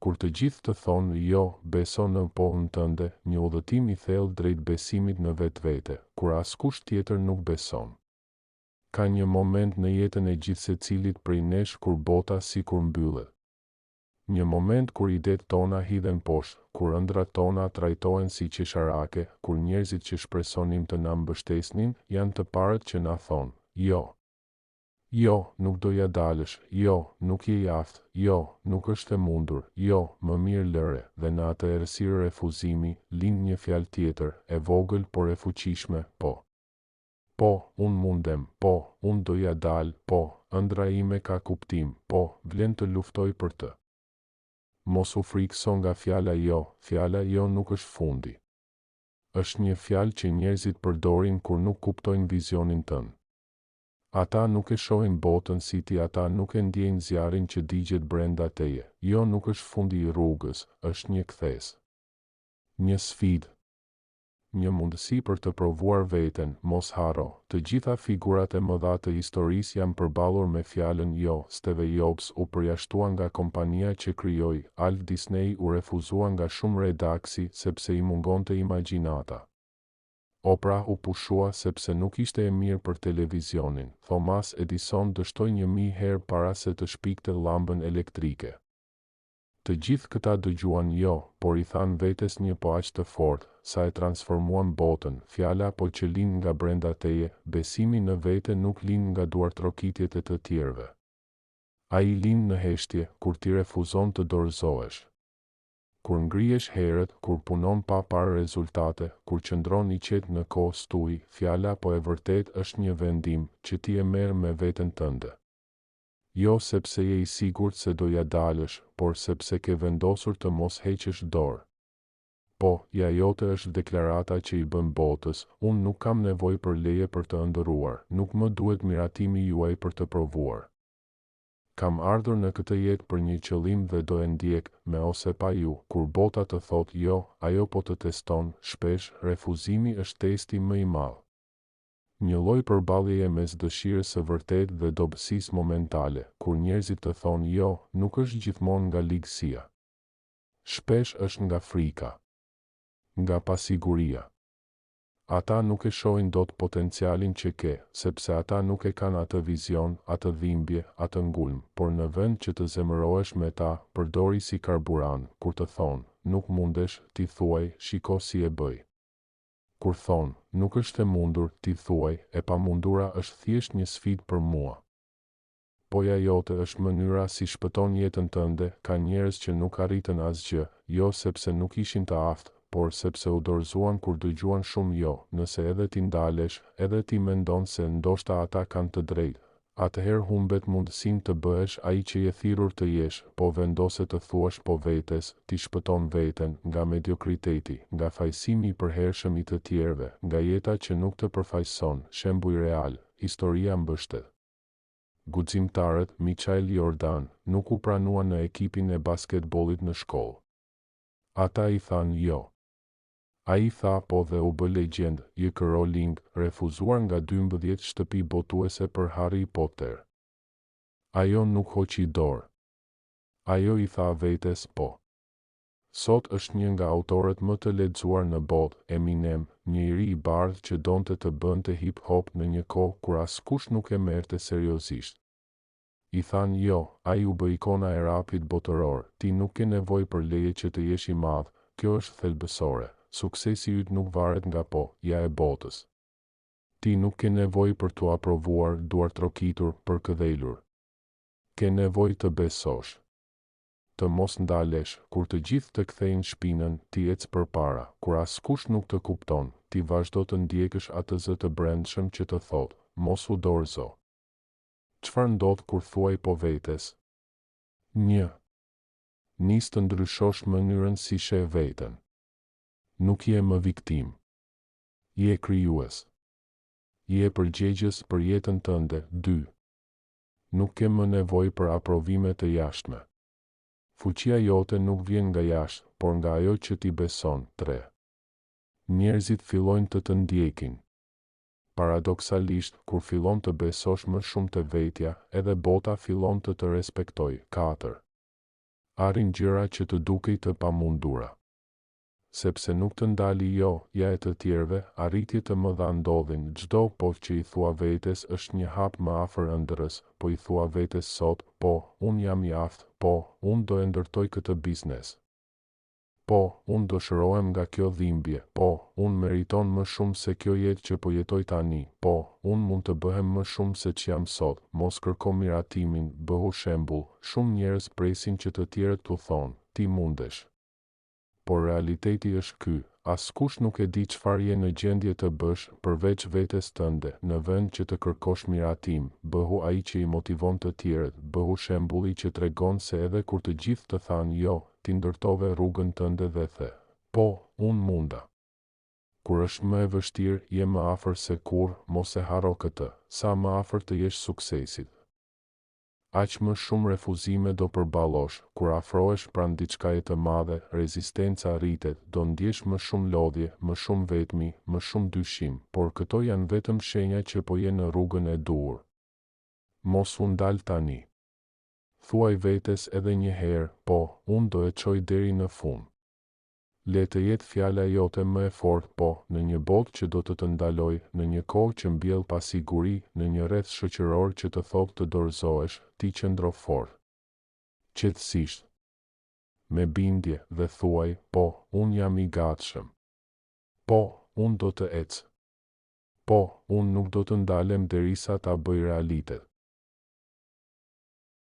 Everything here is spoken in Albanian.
Kur të gjithë të thonë jo, beso në pohën tënde, një udhëtim i thellë drejt besimit në vetvete, kur askush tjetër nuk beson. Ka një moment në jetën e gjithë secilit prej nesh kur bota sikur mbyllet. Një moment kur idetë tona hidhen poshtë, kur ëndrat tona trajtohen si qesharake, kur njerëzit që shpresonim të na mbështesnin janë të parët që na thonë, jo. Jo, nuk doja dalësh, jo, nuk je i aftë, jo, nuk është e mundur, jo, më mirë lëre, dhe në atë errësirë refuzimi, lind një fjalë tjetër, e vogël por e fuqishme, po. Po, unë mundem, po, unë doja dalë, po, ëndra ime ka kuptim, po, vlen të luftoj për të. Mos u frikëso nga fjala jo nuk është fundi. Është një fjalë që njerëzit përdorin kur nuk kuptojnë vizionin tënd. Ata nuk e shohin botën si ti, ata nuk e ndjejnë zjarrin që digjet brenda teje. Jo nuk është fundi i rrugës, është një kthes. Një sfidë. Një mundësi për të provuar veten, mos harro. Të gjitha figurat e mëdha të historisë janë përballur me fjalën jo. Steve Jobs u përjashtua nga kompania që krijoi, Walt Disney u refuzua nga shumë redaksi sepse i mungonte imagjinata. Oprah u pushua sepse nuk ishte e mirë për televizionin. Thomas Edison dështoi 1000 herë para se të shpikte llambën elektrike. Të gjithë këta dëgjuan jo, por i than vetes një po aq të fortë, sa e transformuan botën. Fjala po që lind nga brenda teje, besimi në vete nuk lind nga duartrokitjet e të tjerëve. Ai lind në heshtje, kur ti refuzon të dorëzohesh. Kur ngrihesh herët, kur punon pa parë rezultate, kur qëndron i qetë në kohë stuhi, fjala po e vërtet është një vendim që ti e merr me veten tënde. Jo sepse je i sigurt se doja dalësh, por sepse ke vendosur të mos heqësh dorë. Po, ja jote është deklarata që i bën botës, unë nuk kam nevojë për leje për të ëndërruar, nuk më duhet miratimi juaj për të provuar. Kam ardhur në këtë jetë për një qëllim dhe do e ndjek, me ose pa ju. Kur bota të thot jo, ajo po të teston, shpesh, refuzimi është testi më i madh. Një lloj përballjeje mes dëshirës së vërtetë dhe dobësisë momentale. Kur njerëzit të thonë jo, nuk është gjithmonë nga ligësia. Shpesh është nga frika, nga pasiguria. Ata nuk e shohin dot potencialin që ke, sepse ata nuk e kanë atë vizion, atë dhimbje, atë ngulm, por në vend që të zemërohesh me ta, përdori si karburant. Kur të thonë, nuk mundesh, ti thuaj, shiko si e bëj. Kur thonë, nuk është e mundur, ti thuaj, e pamundura është thjesht një sfidë për mua. Poja jote është mënyra si shpëton jetën tënde. Ka njerëz që nuk arritën asgjë, jo sepse nuk ishin të aftë, por sepse u dorëzuan kur dëgjuan shumë jo. Nëse edhe ti ndalesh, edhe ti mendon se ndoshta ata kanë të drejtë, atëherë humbet mundësinë të bëhesh ai që je thirrur të jesh, po vendose të thuash po vetes, ti shpëton veten nga mediokriteti, nga fajsimi i përhershëm i të tjerëve, nga jeta që nuk të përfaqëson. Shembull real, historia mbështet. Guximtarët Michael Jordan nuk u pranuan në ekipin e basketbollit në shkollë. Ata i than jo. Ai tha po dhe u bë legjend. J.K. Rowling, refuzuar nga 12 shtëpi botuese për Harry Potter. Ajo nuk hoqi dorë. Ajo i tha vetes po. Sot është një nga autorët më të lexuar në botë, Eminem, një iri i bardhë që donte të bënte hip hop në një kohë kur askush nuk e merrte seriozisht. I than jo, ai u bë ikona e rapit botëror. Ti nuk ke nevojë për leje që të jesh i madh, kjo është thelbësore. Suksesi yt nuk varet nga po, ja e botës. Ti nuk ke nevojë për t'u aprovuar, duar trokitur, për këdhelur. Ke nevojë të besosh. Të mos ndalesh, kur të gjithë të kthejnë shpinën, ti ec përpara. Kur askush nuk të kupton, ti vazhdo të ndjekësh atë zë të brendshëm që të thotë, mos u dorëzo. Çfarë ndodh kur thuaj po vetes? 1. Nis të ndryshosh mënyrën si sheh veten. Nuk je më viktim. Je krijues. Je përgjegjës për jetën tënde. 2. Nuk ke më nevojë për aprovime të jashtme. Fuqia jote nuk vjen nga jashtë, por nga ajo që ti beson. 3. Njerëzit fillojnë të të ndjekin. Paradoksalisht, kur fillon të besosh më shumë te vetja, edhe bota fillon të të respektojë. 4. arrin gjëra që të dukej të pamundura. Sepse nuk të ndali jo, ja e të tjerve, arritje të mëdha ndodhin, çdo po që i thua vetes është një hap më afër ëndrrës, po i thua vetes sot, po, unë jam i aftë, po, unë do e ndërtoj këtë biznes. Po, unë do shërohem nga kjo dhimbje, po, unë meriton më shumë se kjo jetë që po jetoj tani, po, unë mund të bëhem më shumë se që jam sot, mos kërko miratimin, bëhu shembull, shumë njerëz presin që të tjerët t'u thonë, ti mundesh. Por realiteti është ky, askush nuk e di çfarë je në gjendje të bësh përveç vetes tënde, në vend që të kërkosh miratim, bëhu ai që i motivon të tjerët, bëhu shembulli që tregon se edhe kur të gjithë të thanë jo, ti ndërtove rrugën tënde dhe the, po, unë munda. Kur është më e vështirë, je më afër se kur, mos e haro këtë, sa më afër të jesh suksesit. Aq më shumë refuzime do përballosh, kur afrohesh pranë diçkaje të madhe, rezistenca rritet, do ndjesh më shumë lodhje, më shumë vetmi, më shumë dyshim, por këto janë vetëm shenja që po je në rrugën e duhur. Mos u ndal tani. Thuaj vetes edhe një herë, po, unë do e çoj deri në fund. Le të jetë fjala jote më e fortë, po, në një botë që do të ndaloj, në një kohë që mbjell pasiguri, në një rreth shoqëror që të thotë të dorëzohesh, ti qëndro fort. Qetësisht. Me bindje dhe thuaj, po, unë jam i gatshëm. Po, unë do të ecë. Po, unë nuk do të ndalem derisa ta bëj realitet.